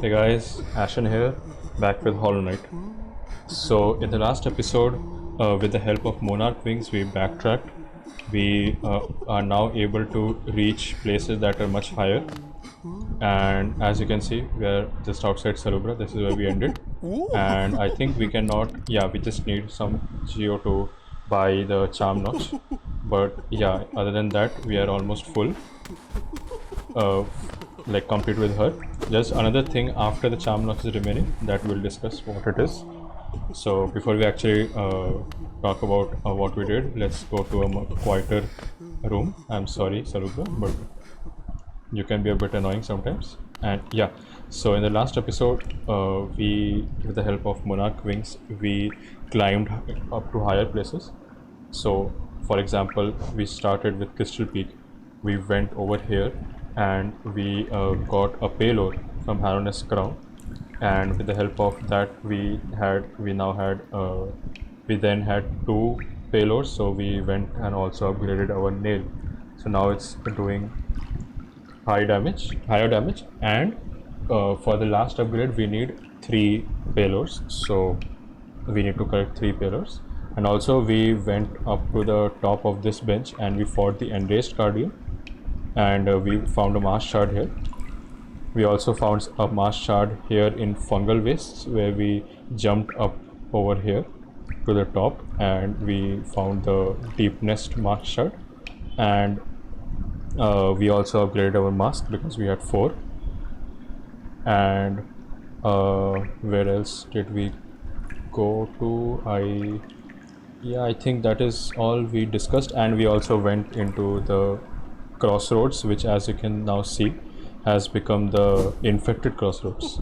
Hey guys, Ashen here, back with Hollow Knight. So, in the last episode, with the help of Monarch Wings, we backtracked. We are now able to reach places that are much higher. And as you can see, we are just outside Salubra. This is where we ended. And I think we cannot, yeah, we just need some geo to buy the charm notch. But yeah, other than that, we are almost full. Like complete with her. Just another thing after the charm notch is remaining that we'll discuss what it is. So before we actually talk about what we did, let's go to a more quieter room. I'm sorry, Sarubha, but you can be a bit annoying sometimes. And yeah, so in the last episode, we, with the help of Monarch Wings, we climbed up to higher places. So, for example, we started with Crystal Peak. We went over here and we got a payload from Hallownest crown, and with the help of that, we then had two payloads. So we went and also upgraded our nail. So now it's doing higher damage, and for the last upgrade, we need three payloads. So we need to collect three payloads. And also we went up to the top of this bench and we fought the enraged guardian, and we found a mass shard here. We also found a mass shard here in fungal wastes, where we jumped up over here to the top and we found the deep nest mass shard. And we also upgraded our mask because we had 4. And where else did we go to? I think that is all we discussed. And we also went into the Crossroads, which, as you can now see, has become the infected Crossroads.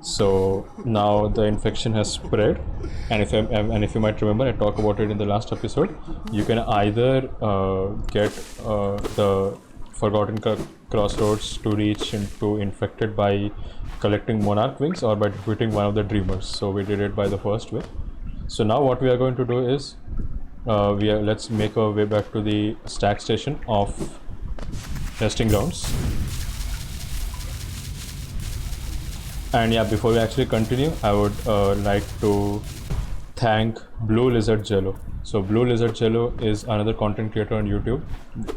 So now the infection has spread, and if you might remember, I talked about it in the last episode. You can either get the Forgotten Crossroads to reach into infected by collecting Monarch Wings or by defeating one of the Dreamers. So we did it by the first way. So now what we are going to do is let's make our way back to the stack station of testing grounds. And yeah, before we actually continue, I would like to thank Blue Lizard Jello. So Blue Lizard Jello is another content creator on YouTube,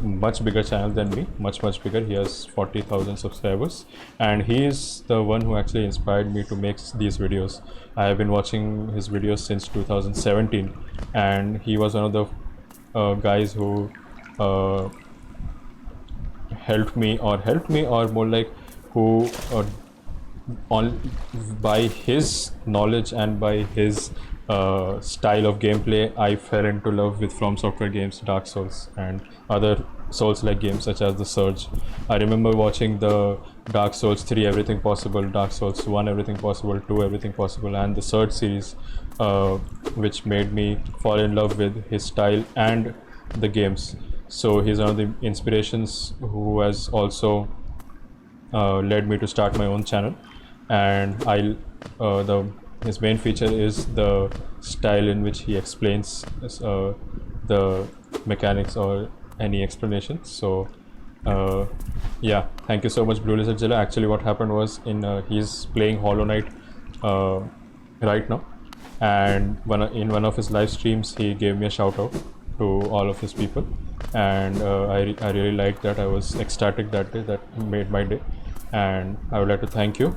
much bigger channel than me, much bigger. He has 40,000 subscribers, and he is the one who actually inspired me to make these videos. I have been watching his videos since 2017, and he was one of the guys who helped me, or more like who by his knowledge and by his style of gameplay, I fell into love with From Software games, Dark Souls, and other Souls-like games such as The Surge. I remember watching the Dark Souls 3 Everything Possible, Dark Souls 1 Everything Possible, 2 Everything Possible, and the Surge series, which made me fall in love with his style and the games. So he's one of the inspirations who has also led me to start my own channel. And his main feature is the style in which he explains the mechanics or any explanation. So yeah, thank you so much, Blue Lizard Jello. Actually, what happened was, he's playing Hollow Knight right now, and in one of his live streams he gave me a shout out to all of his people, and I really liked that. I was ecstatic that day. That made my day, and I would like to thank you.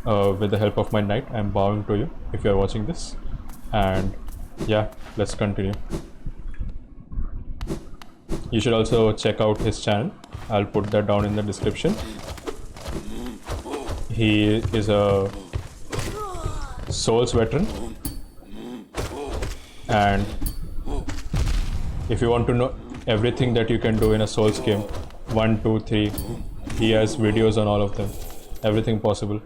With the help of my knight, I'm bowing to you if you're watching this. And yeah, let's continue. You should also check out his channel. I'll put that down in the description. He is a Souls veteran, and if you want to know everything that you can do in a Souls game, 1, 2, 3, he has videos on all of them, everything possible.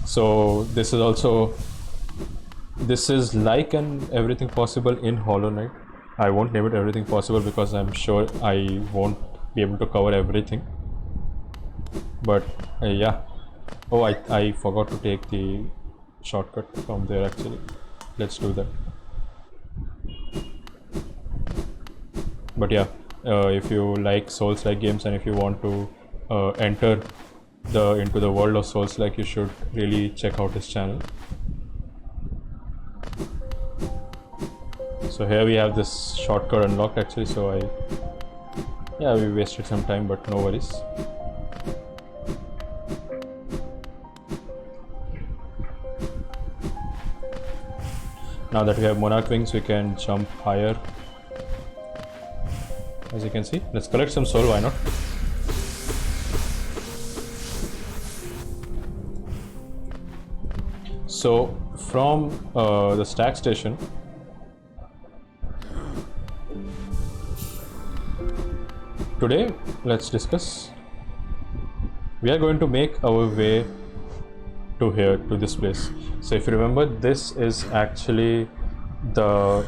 So this is like an everything possible in Hollow Knight. I won't name it everything possible because I'm sure I won't be able to cover everything. But yeah. Oh, I forgot to take the shortcut from there actually. Let's do that. But yeah, if you like Souls-like games and if you want to enter into the world of Souls, like, you should really check out his channel. So here we have this shortcut unlocked actually, so we wasted some time, but no worries. Now that we have Monarch Wings, we can jump higher. As you can see, let's collect some soul, why not? So from the stack station, today let's discuss. We are going to make our way to here, to this place. So if you remember, this is actually the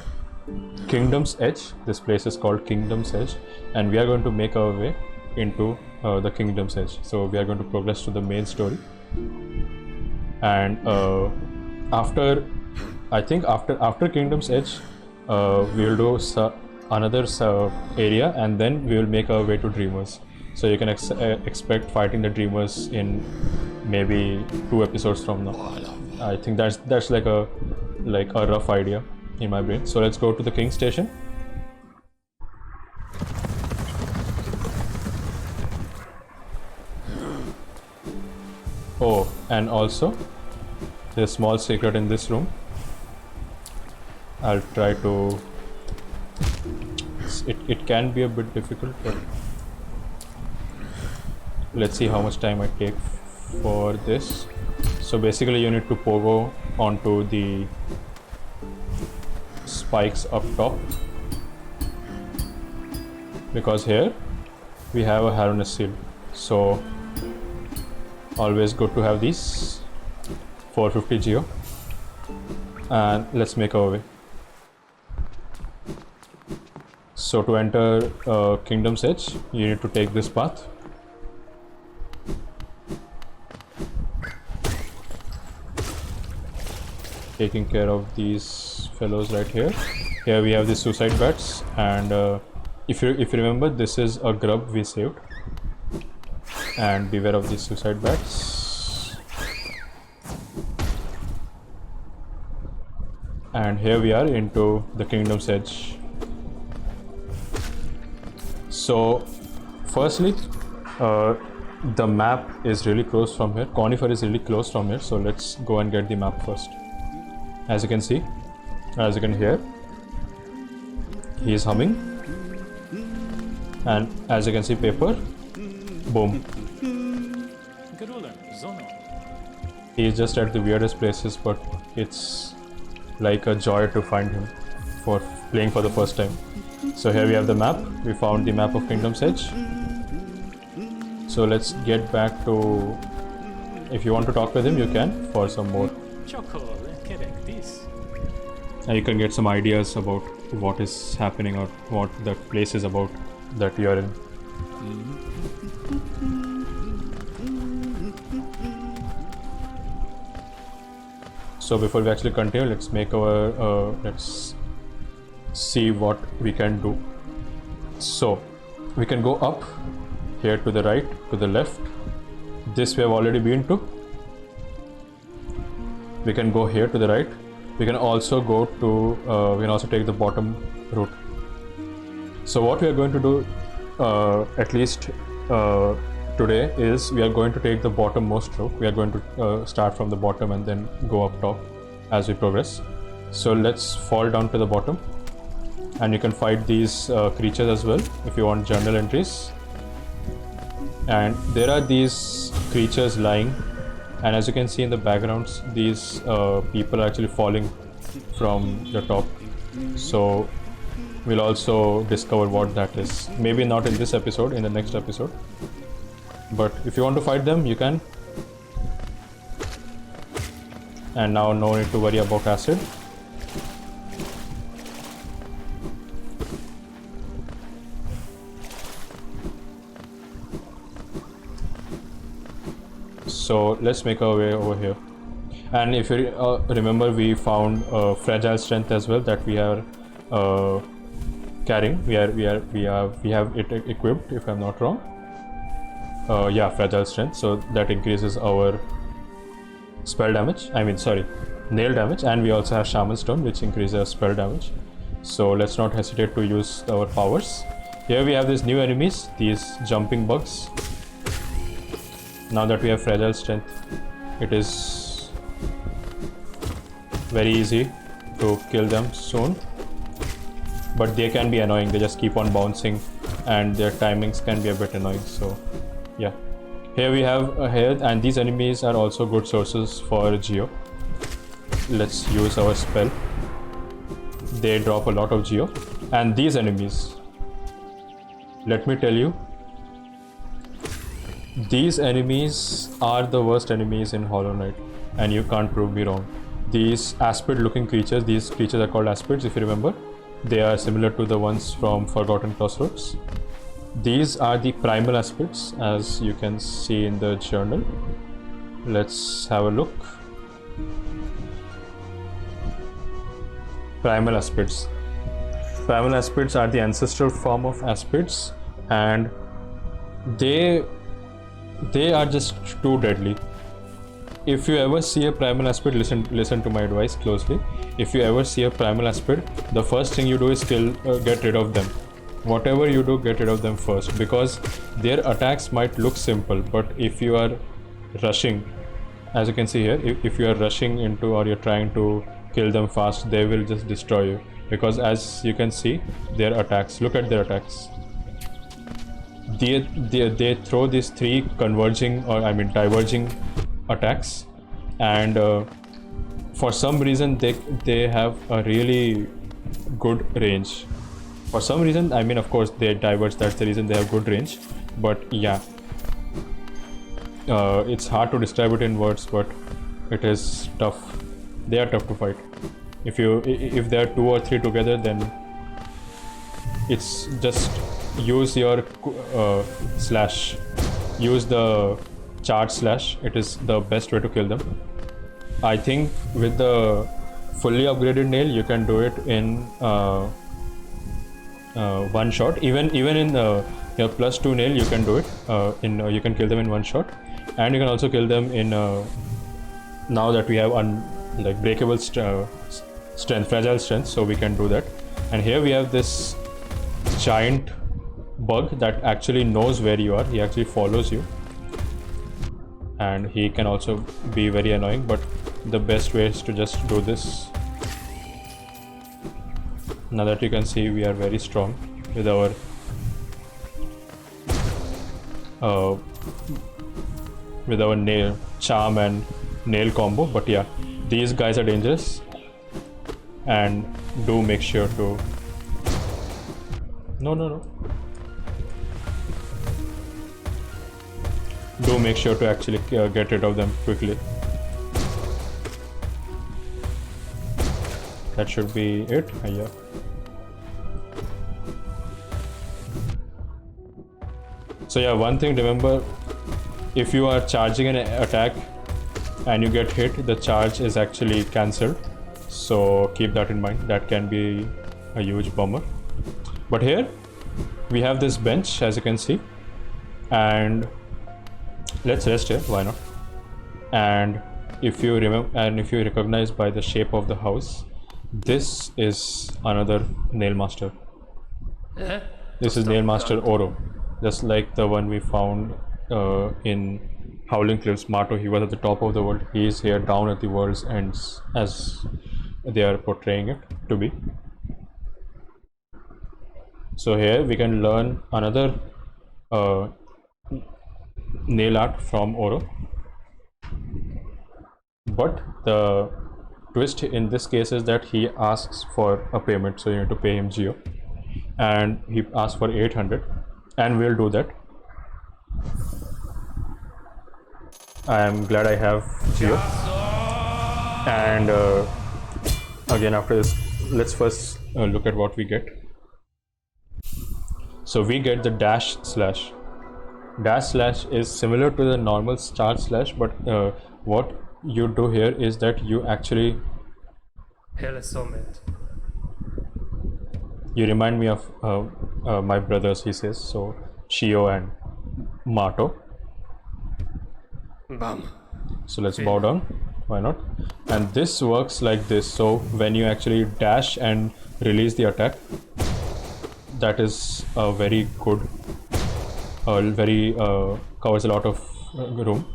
Kingdom's Edge. This place is called Kingdom's Edge, and we are going to make our way into the Kingdom's Edge. So we are going to progress to the main story, and after Kingdom's Edge, we will do another area, and then we will make our way to Dreamers. So you can expect fighting the Dreamers in maybe 2 episodes from now. I think that's like a rough idea in my brain. So let's go to the King Station. Oh, and also there's a small secret in this room. I'll try to. It can be a bit difficult, but let's see how much time I take for this. So basically you need to pogo onto the spikes up top, because here we have a Hallownest seal. So always good to have these. 450 geo, and let's make our way. So to enter Kingdom's Edge, you need to take this path. Taking care of these fellows right here. Here we have the suicide bats, and if you remember, this is a grub we saved. And beware of these suicide bats. And here we are into the Kingdom's Edge. So firstly, the map is really close from here. Conifer is really close from here, so let's go and get the map first. As you can see, as you can hear, he is humming, and as you can see, paper, boom. He is just at the weirdest places, but it's like a joy to find him for playing for the first time. So here we have the map. We found the map of Kingdom's Edge. So let's get back to. If you want to talk with him, you can for some more. And you can get some ideas about what is happening or what the place is about that you are in. So before we actually continue, let's make our let's see what we can do. So we can go up here, to the right, to the left. This we have already been to. We can go here to the right. We can also go to we can also take the bottom route. So what we are going to do at least today is we are going to take the bottommost route. We are going to start from the bottom and then go up top as we progress. So let's fall down to the bottom, and you can fight these creatures as well if you want journal entries. And there are these creatures lying, and as you can see in the backgrounds, these people are actually falling from the top. So we'll also discover what that is. Maybe not in this episode, in the next episode. But if you want to fight them, you can. And now no need to worry about acid. So let's make our way over here. And if you remember, we found fragile strength as well that we are carrying. We have it equipped, if I'm not wrong. fragile strength, so that increases our spell damage, nail damage, and we also have shaman stone which increases our spell damage. So let's not hesitate to use our powers. Here we have these new enemies, these jumping bugs. Now that we have fragile strength, it is very easy to kill them soon, but they can be annoying. They just keep on bouncing and their timings can be a bit annoying. So yeah, here we have a head, and these enemies are also good sources for geo. Let's use our spell. They drop a lot of geo, and these enemies, let me tell you, these enemies are the worst enemies in Hollow Knight, and you can't prove me wrong. These aspid looking creatures, these creatures are called aspids if you remember. They are similar to the ones from Forgotten Crossroads. These are the Primal Aspects, as you can see in the journal. Let's have a look. Primal Aspects. Primal Aspects are the ancestral form of aspids, and they are just too deadly. If you ever see a primal aspid, listen to my advice closely. If you ever see a primal aspid, the first thing you do is get rid of them. Whatever you do, get rid of them first, because their attacks might look simple, but if you are rushing, as you can see here, if you are rushing into or you're trying to kill them fast, they will just destroy you. Because as you can see, their attacks, look at their attacks. They throw these three diverging attacks, and for some reason they have a really good range. For some reason, of course they diverge, that's the reason they have good range, but yeah, it's hard to describe it in words, but it is tough. They are tough to fight. If there are 2 or 3 together, then it's just use your slash, use the charge slash. It is the best way to kill them. I think with the fully upgraded nail you can do it in one shot. Even in your +2 nail you can do it you can kill them in one shot, and you can also kill them in now that we have breakable strength, fragile strength, so we can do that. And here we have this giant bug that actually knows where you are. He actually follows you, and he can also be very annoying, but the best way is to just do this. Now that you can see, we are very strong with our nail charm and nail combo. But yeah, these guys are dangerous, and do make sure to do make sure to actually get rid of them quickly. That should be it. Yeah. So yeah, one thing, remember, if you are charging an attack and you get hit, the charge is actually cancelled, so keep that in mind. That can be a huge bummer. But here we have this bench, as you can see, and let's rest here, why not? And if you remember, and if you recognize by the shape of the house, this is another nail master. This is nail master Oro, just like the one we found in Howling Cliffs. Mato, he was at the top of the world. He is here down at the world's ends, as they are portraying it to be. So here we can learn another nail art from Oro, but the twist in this case is that he asks for a payment, so you need to pay him geo, and he asks for 800, and we'll do that. I am glad I have geo. And again, after this, let's first look at what we get. So we get the dash slash. Dash slash is similar to the normal start slash, but what you do here is that you actually, you remind me of my brothers, he says, so Shio and Mato. Bum. So let's bow down, why not? And this works like this. So when you actually dash and release the attack, that is a very good, covers a lot of room,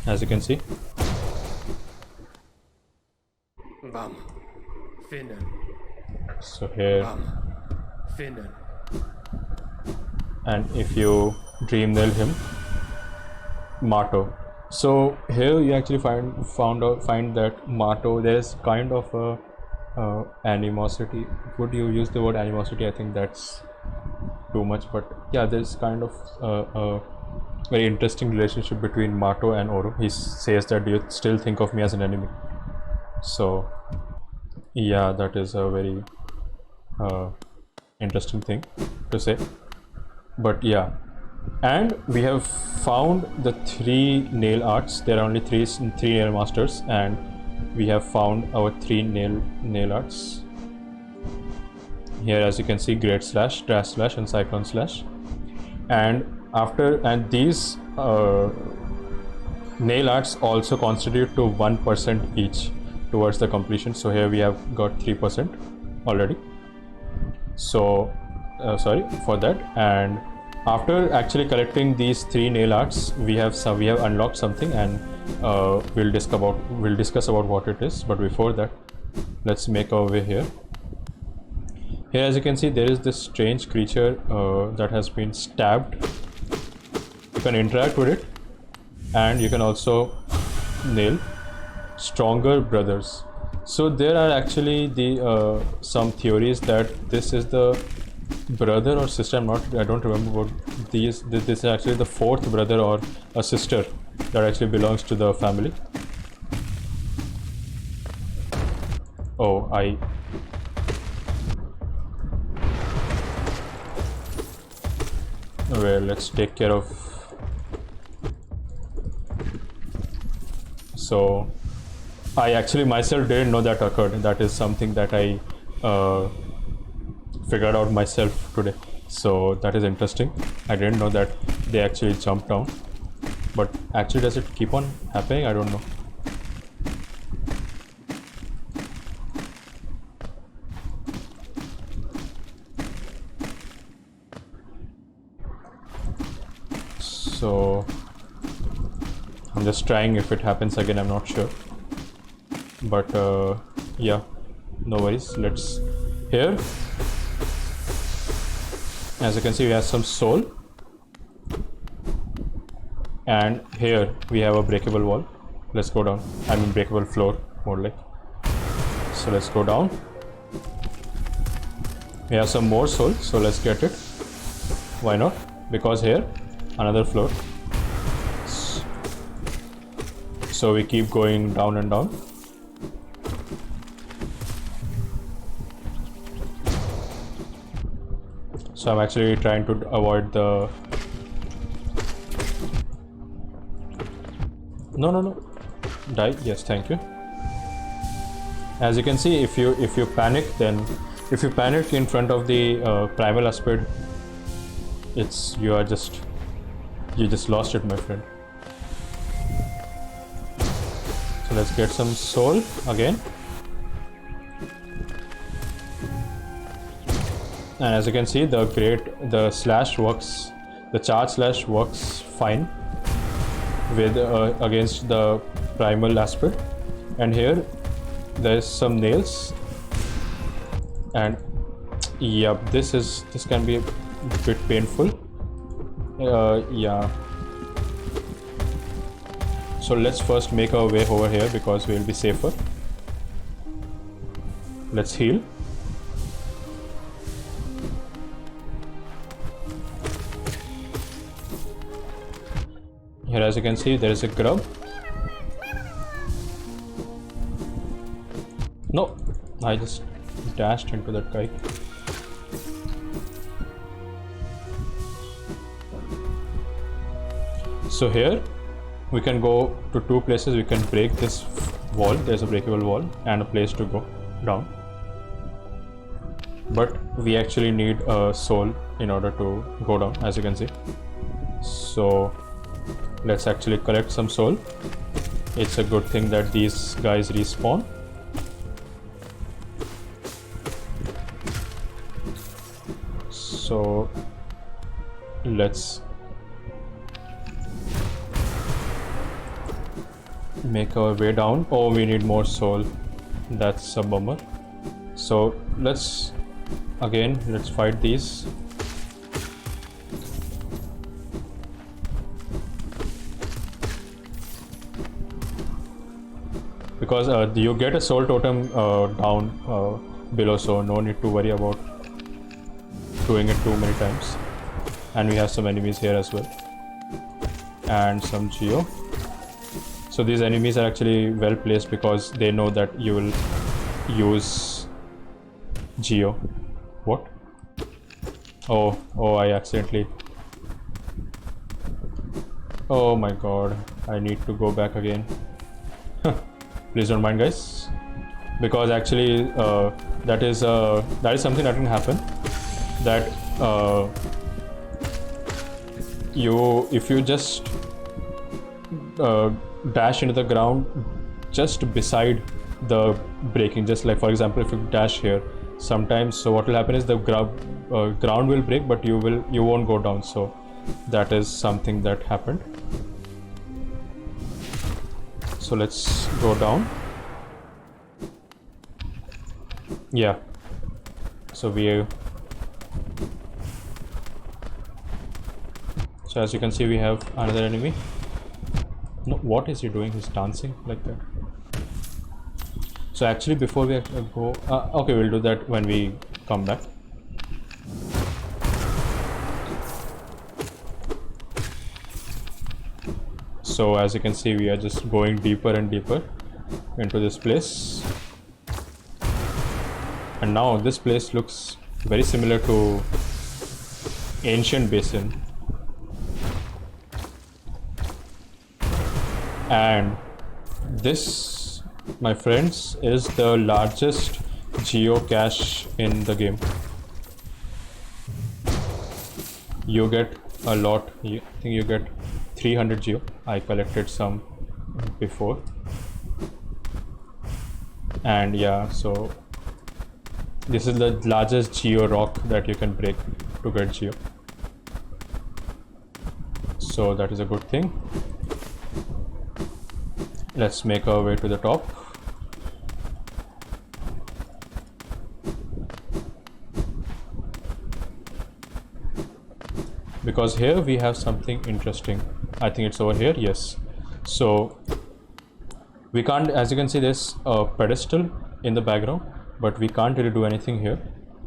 as you can see. Bum. Finnen. So here, Bum. Finnen. and if you dream nail him, Mato. So here you actually find that Mato, there is kind of a animosity. Would you use the word animosity? I think that's too much, but yeah, there's kind of a very interesting relationship between Mato and Oro. He says that, do you still think of me as an enemy? So yeah, that is a very interesting thing to say. But yeah, and we have found the 3 nail arts. There are only three nail masters, and we have found our 3 nail arts here, as you can see: Great Slash, Dash Slash, and Cyclone Slash. And these nail arts also constitute to 1% each towards the completion. So here we have got 3% already. So sorry for that. And after actually collecting these 3 nail arts, we have unlocked something, and we'll discuss about what it is. But before that, let's make our way here. Here, as you can see, there is this strange creature that has been stabbed. You can interact with it, and you can also nail stronger brothers. So there are actually some theories that this is the brother or sister. I don't remember what these. This is actually the 4th brother or a sister that actually belongs to the family. Oh, well, let's take care of. So I actually myself didn't know that occurred. That is something that I figured out myself today. So that is interesting. I didn't know that they actually jump down. But actually, does it keep on happening? I don't know. So I'm just trying. If it happens again, I'm not sure. But yeah, no worries. Let's here. As you can see, we have some soul, and here we have a breakable wall. Let's go down. I mean breakable floor, more like. So let's go down. We have some more soul, so let's get it. Why not? Because here, another floor. So we keep going down and down. So I'm actually trying to avoid the. No. Die. Yes, thank you. As you can see, if you panic, then if you panic in front of the primal aspect, you just lost it, my friend. So let's get some soul again. And as you can see, the slash works, the charge slash works fine with against the primal aspect. And here there's some nails, and yeah, this can be a bit painful. Yeah. So let's first make our way over here because we'll be safer. Let's heal. Here, as you can see, there is a grub. No, I just dashed into that guy. So here we can go to 2 places. We can break this wall. There's a breakable wall and a place to go down. But we actually need a soul in order to go down, as you can see. So Let's actually collect some soul. It's a good thing that these guys respawn. So let's make our way down. Oh, we need more soul. That's a bummer. So let's fight these. Because you get a soul totem down below, so no need to worry about doing it too many times. And we have some enemies here as well, and some geo. So these enemies are actually well placed because they know that you will use geo. What? Oh, I accidentally. Oh my god, I need to go back again. Please don't mind, guys, because actually that is something that can happen. That if you just dash into the ground just beside the breaking, just like for example if you dash here sometimes, so what will happen is the ground will break, but you won't go down. So that is something that happened. So let's go down. Yeah, so as you can see, we have another enemy. No, what is he doing? He's dancing like that. So actually before we go, okay, we'll do that when we come back. So as you can see, we are just going deeper and deeper into this place. And now this place looks very similar to Ancient Basin. And this, my friends, is the largest geocache in the game. You get a lot. I think you get 300 geo. I collected some before. And yeah, so this is the largest geo rock that you can break to get geo. So that is a good thing. Let's make our way to the top. Because here we have something interesting. I think it's over here, yes. So we can't, as you can see, there's a pedestal in the background, but we can't really do anything here.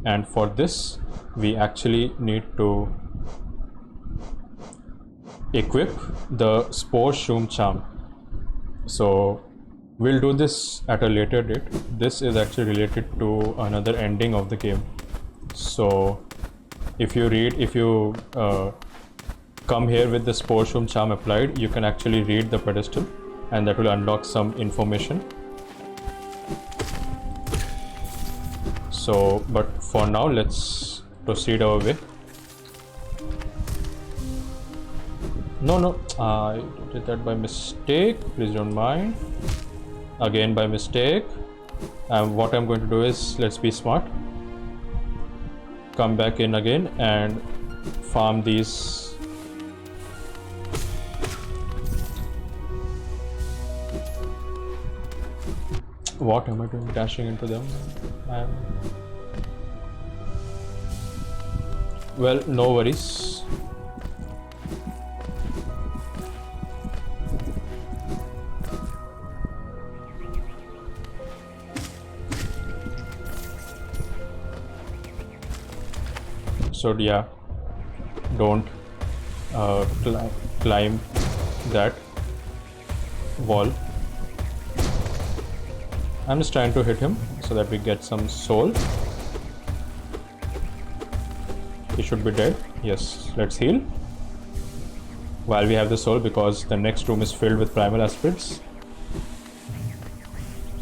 And for this, we actually need to equip the Spore Shroom Charm. So we'll do this at a later date. This is actually related to another ending of the game. So if you come here with the Spore Shroom Charm applied, you can actually read the pedestal, and that will unlock some information. So, but for now, let's proceed our way. No, I did that by mistake. Please don't mind. Again by mistake. And what I'm going to do is, let's be smart. Come back in again and farm these. What am I doing? Dashing into them? Well, no worries. So yeah, don't climb that wall. I'm just trying to hit him so that we get some soul. He should be dead. Yes, let's heal while we have the soul, because the next room is filled with Primal Aspects.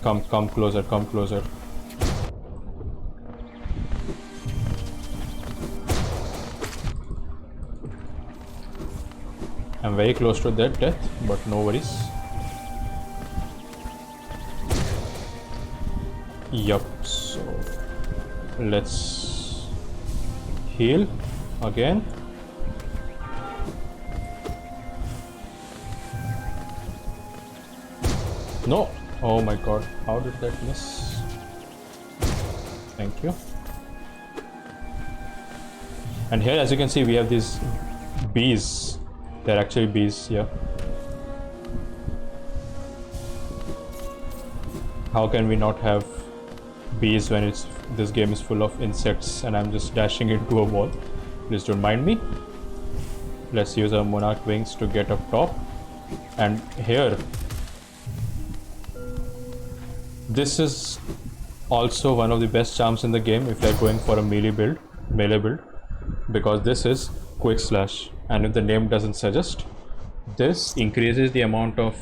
Come closer, come closer. I'm very close to that death, but no worries. Yup, so let's heal again. No! Oh my god, how did that miss? Thank you. And here, as you can see, we have these bees. They're actually bees, yeah. How can we not have bees when this game is full of insects and I'm just dashing into a wall? Please don't mind me. Let's use our Monarch Wings to get up top. And here, this is also one of the best charms in the game if you're going for a melee build, because this is quick slash, and if the name doesn't suggest, this increases the amount of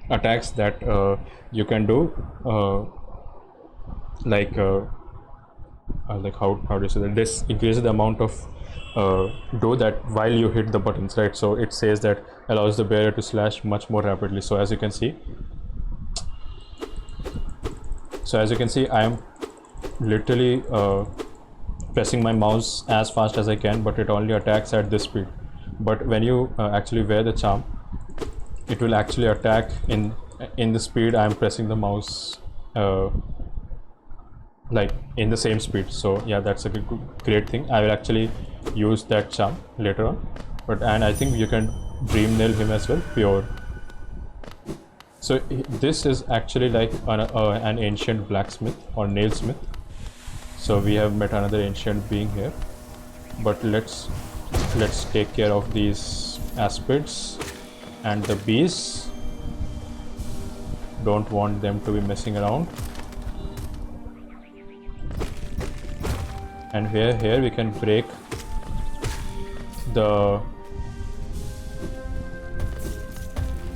attacks that you can do, like how do you say that? This increases the amount of do that while you hit the buttons, right? So it says that allows the bearer to slash much more rapidly. So as you can see, I am literally pressing my mouse as fast as I can, but it only attacks at this speed. But when you actually wear the charm, it will actually attack in the speed I am pressing the mouse, like in the same speed. So yeah, that's a great thing. I will actually use that charm later on, and I think you can dream nail him as well, pure. So this is actually like an ancient blacksmith or nailsmith. So we have met another ancient being here, but let's take care of these aspids and the bees. Don't want them to be messing around. And here we can break the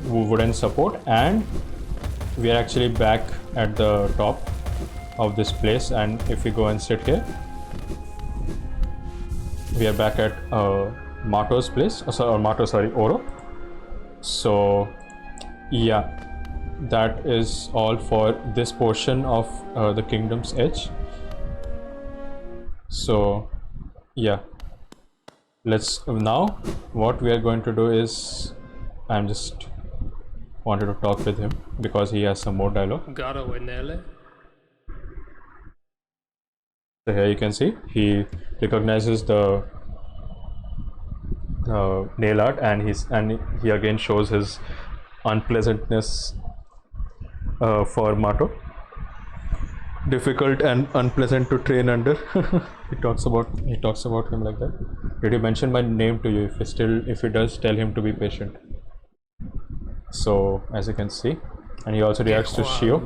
wooden support, and we are actually back at the top of this place. And if we go and sit here, we are back at Mato's place, Oro. So yeah, that is all for this portion of the Kingdom's Edge. So yeah, let's now what we are going to do is, I'm just wanted to talk with him because he has some more dialogue. So here you can see he recognizes the nail art, and he again shows his unpleasantness for Mato. Difficult and unpleasant to train under. he talks about him like that. Did he mention my name to you? If he does, tell him to be patient. So as you can see, and he also reacts to Shio,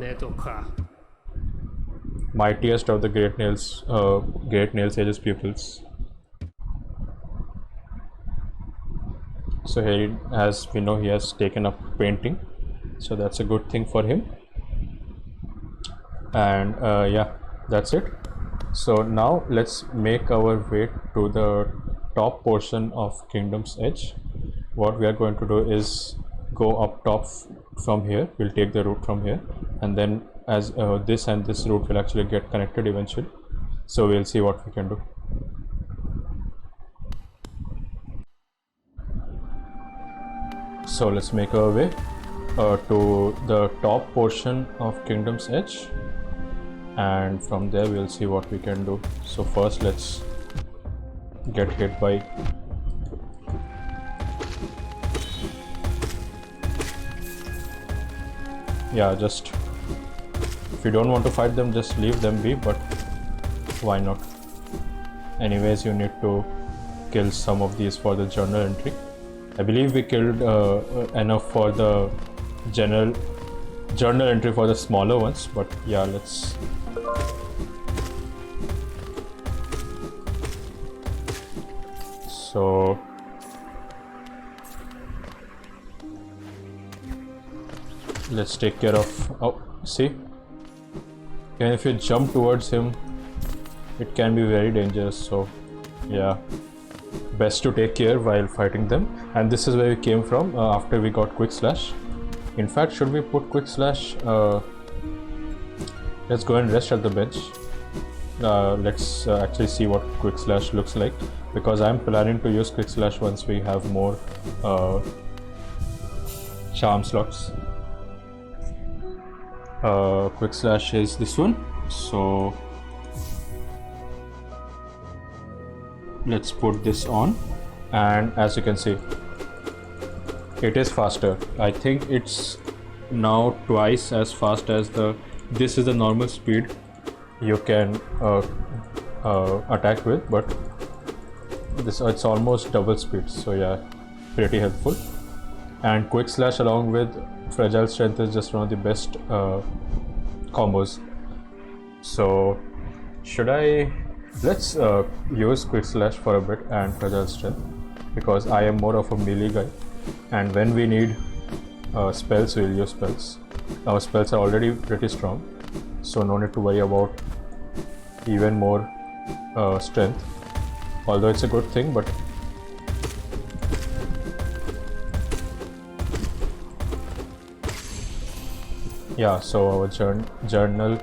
mightiest of the Great Nail Sage's pupils. So here, as we know, he has taken up painting, so that's a good thing for him. And yeah, that's it. So now let's make our way to the top portion of Kingdom's Edge. What we are going to do is go up top from here. We'll take the route from here, and then as this and this route will actually get connected eventually. So we'll see what we can do. So let's make our way to the top portion of Kingdom's Edge, and from there we'll see what we can do. So first let's get hit by just if you don't want to fight them, just leave them be, but why not? Anyways, you need to kill some of these for the journal entry. I believe we killed enough for the journal entry for the smaller ones, but yeah, let's so let's take care of, oh, see, and if you jump towards him, it can be very dangerous. So yeah, best to take care while fighting them. And this is where we came from after we got Quick Slash. In fact, should we put Quick Slash? Let's go and rest at the bench. Let's actually see what Quick Slash looks like, because I'm planning to use Quick Slash once we have more charm slots. Quick Slash is this one, so let's put this on, and as you can see, it is faster. I think it's now twice as fast as this is the normal speed you can attack with, but it's almost double speed, so yeah, pretty helpful. And Quick Slash along with Fragile Strength is just one of the best combos. So let's use Quick Slash for a bit and Fragile Strength, because I am more of a melee guy, and when we need spells, we'll use spells. Our spells are already pretty strong, so no need to worry about even more strength, although it's a good thing. But yeah, so our journal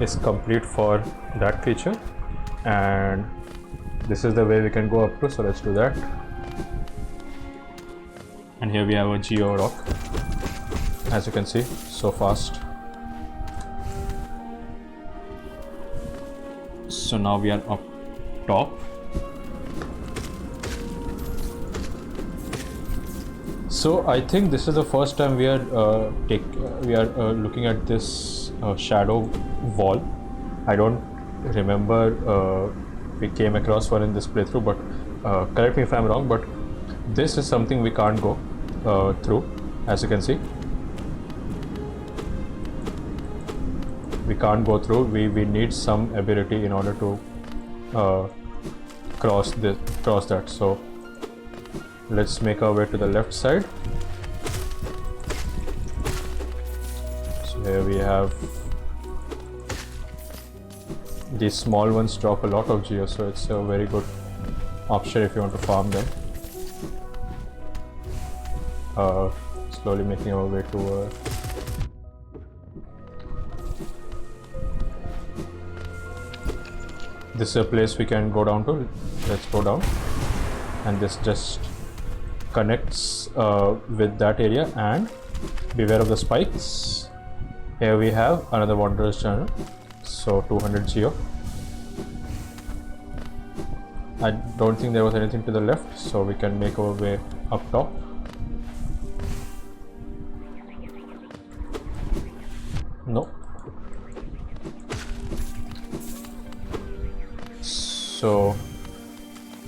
is complete for that creature, and this is the way we can go up to, so let's do that. And here we have a Geo rock, as you can see, so fast. So now we are up top. So I think this is the first time we are looking at this shadow wall. I don't remember we came across one in this playthrough, but correct me if I'm wrong, but this is something we can't go through, as you can see. We can't go through. We need some ability in order to cross that. So let's make our way to the left side. So here we have these small ones drop a lot of geo, so it's a very good option if you want to farm them. Slowly making our way to this is a place we can go down to. Let's go down, and this just connects with that area, and beware of the spikes. Here we have another Wanderer's Journal, so 200 geo. I don't think there was anything to the left, so we can make our way up top. No. So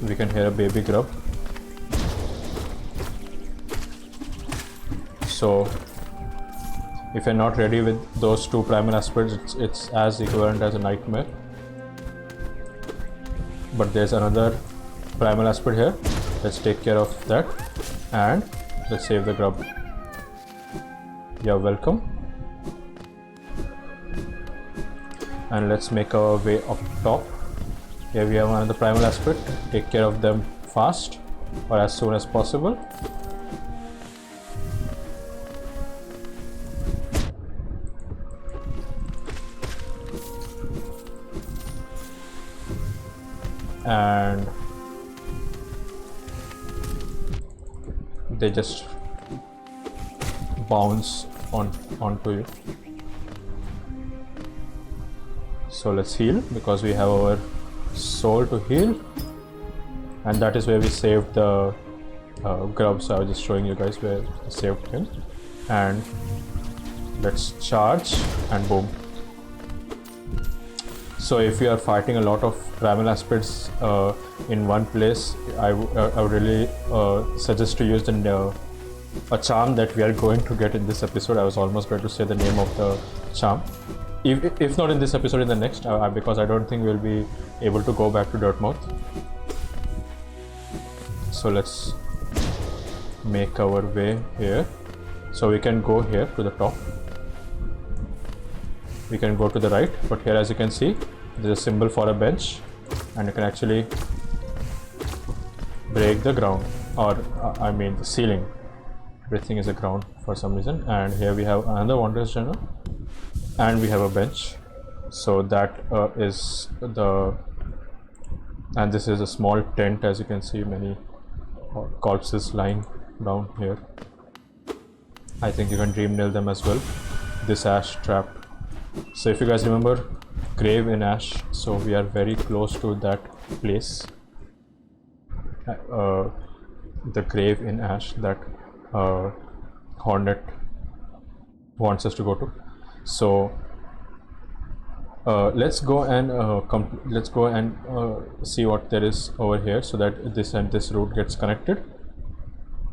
we can hear a baby grub. So if you're not ready with those two Primal Aspects, it's as equivalent as a nightmare. But there's another Primal Aspect here. Let's take care of that, and let's save the grub. You're welcome. And let's make our way up top. Here we have another Primal Aspect. Take care of them fast, or as soon as possible. And they just bounce onto you. So let's heal, because we have our soul to heal, and that is where we saved the grub. So I was just showing you guys where I saved him. And let's charge, and boom. So if you are fighting a lot of Primal Aspects in one place, I would really suggest to use a charm that we are going to get in this episode. I was almost going to say the name of the charm. If not in this episode, in the next, because I don't think we'll be able to go back to Dirtmouth. So let's make our way here. So we can go here to the top. We can go to the right, but here, as you can see, there's a symbol for a bench, and you can actually break the ground, or I mean the ceiling. Everything is a ground for some reason. And here we have another Wanderer's Journal, and we have a bench. So that is the, and this is a small tent, as you can see, many corpses lying down here. I think you can dream nail them as well. This ash trap. So if you guys remember grave in ash, so we are very close to that place, the grave in ash that Hornet wants us to go to. So let's go and see what there is over here, so that this and this route gets connected,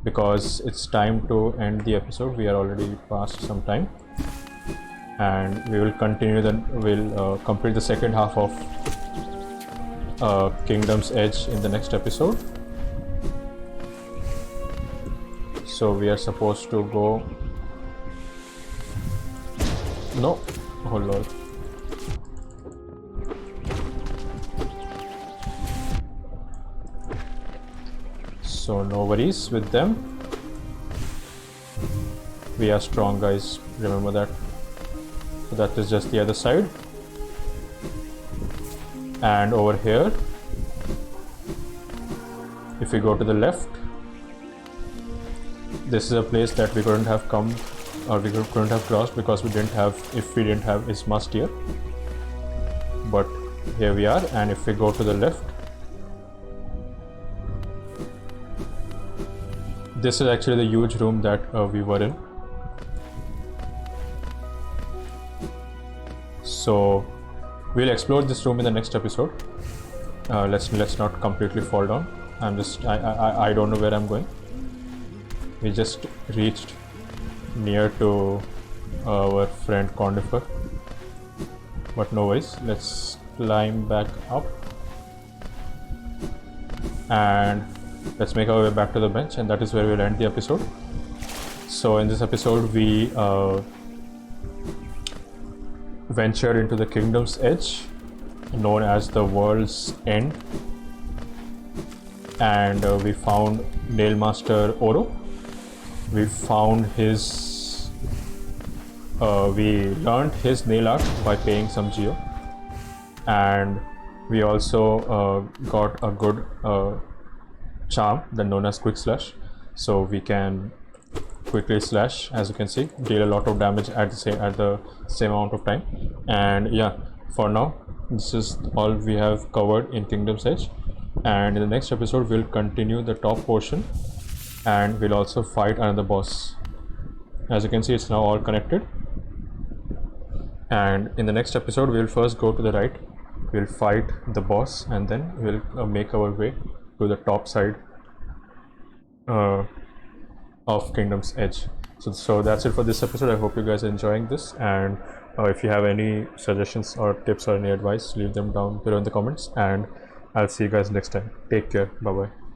because it's time to end the episode. We are already past some time, and we will continue. Then we'll complete the second half of Kingdom's Edge in the next episode. So we are supposed to go, no, oh lord. So no worries with them. We are strong, guys, remember that. So that is just the other side. And over here, if we go to the left, this is a place that we couldn't have come, or we couldn't have crossed, because we didn't have Ismast here. But here we are, and if we go to the left, this is actually the huge room that we were in. So we'll explore this room in the next episode. Let's not completely fall down. I don't know where I'm going. We just reached near to our friend Conifer, but no worries. Let's climb back up and let's make our way back to the bench, and that is where we'll end the episode. So in this episode, we ventured into the Kingdom's Edge, known as the World's End, and we found Nailmaster Oro. We found his, we learned his nail art by paying some geo, and we also got a good charm, then known as Quick Slash, so we can quickly slash, as you can see, deal a lot of damage at the same amount of time. And yeah, for now this is all we have covered in Kingdom's Edge, and in the next episode we'll continue the top portion, and we'll also fight another boss. As you can see, it's now all connected, and in the next episode we'll first go to the right, we'll fight the boss, and then we'll make our way to the top side of Kingdom's Edge. So that's it for this episode. I hope you guys are enjoying this, and if you have any suggestions or tips or any advice, leave them down below in the comments, and I'll see you guys next time. Take care. Bye bye.